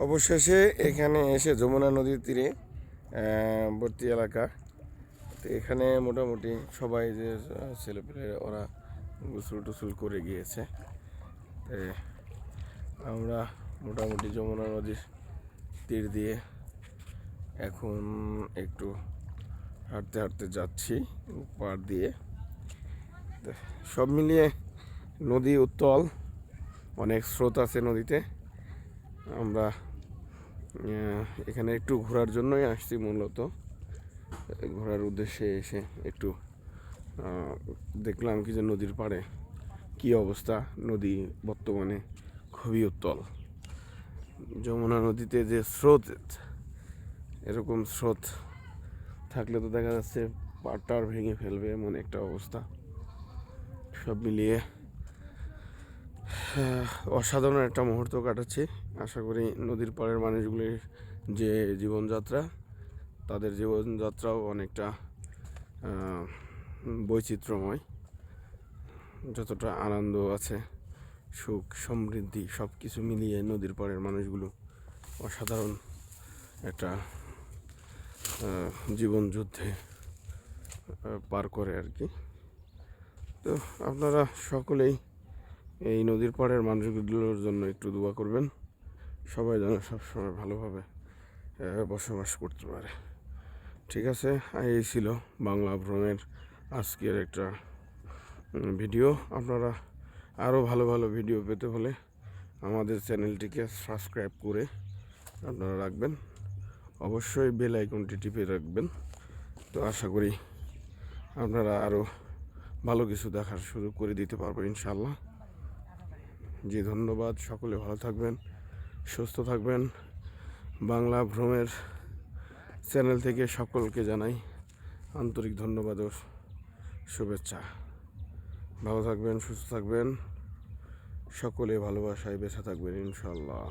অবশেষে এখানে এসে যমুনা নদীর তীরে বর্তি এলাকা। তো এখানে মোটামুটি সবাই যে ছেলেপেলে ওরা গোসল টোসল করে গিয়েছে। আমরা মোটামুটি যমুনা নদীর তীর দিয়ে এখন একটু হাঁটতে হাঁটতে যাচ্ছি পাড় দিয়ে। সব মিলিয়ে নদী উত্তাল, অনেক স্রোত আছে নদীতে। আমরা এখানে একটু ঘোরার জন্যই আসছি, মূলত ঘোরার উদ্দেশ্যে এসে একটু দেখলাম কি যে নদীর পাড়ে কী অবস্থা। নদী বর্তমানে খুবই উত্তাল। যমুনা নদীতে যে স্রোত, এরকম স্রোত থাকলে তো দেখা যাচ্ছে পাড়টার ভেঙে ফেলবে এমন একটা অবস্থা। সব মিলিয়ে অসাধারণ একটা মুহূর্ত কাটাচ্ছি। আশা করি নদীর পাড়ের মানুষগুলির যে জীবনযাত্রা, তাদের জীবনযাত্রাও অনেকটা বৈচিত্র্যময়। যতটা আনন্দ আছে, সুখ সমৃদ্ধি সব কিছু মিলিয়ে নদীর পাড়ের মানুষগুলো অসাধারণ একটা জীবনযুদ্ধে পার করে আর কি। তো আপনারা সকলেই এই নদীর পাড়ের মানুষগুলোর জন্য একটু দোয়া করবেন, সবাই যেন সবসময় ভালোভাবে বসবাস করতে পারে। ঠিক আছে, এই ছিল বাংলা ভ্রমণের আজকের একটা ভিডিও। আপনারা আরও ভালো ভালো ভিডিও পেতে হলে আমাদের চ্যানেলটিকে সাবস্ক্রাইব করে আপনারা রাখবেন, অবশ্যই বেল আইকনটি টিপে রাখবেন। তো আশা করি আপনারা আরও ভালো কিছু দেখার সুযোগ করে দিতে পারবো ইনশাল্লাহ। জি ধন্যবাদ, সকলে ভালো থাকবেন, সুস্থ থাকবেন। বাংলা ভ্রমণের চ্যানেল থেকে সকলকে জানাই আন্তরিক ধন্যবাদ ও শুভেচ্ছা। ভালো থাকবেন, সুস্থ থাকবেন, সকলে ভালোবাসায় বেঁচে থাকবেন ইনশাল্লাহ।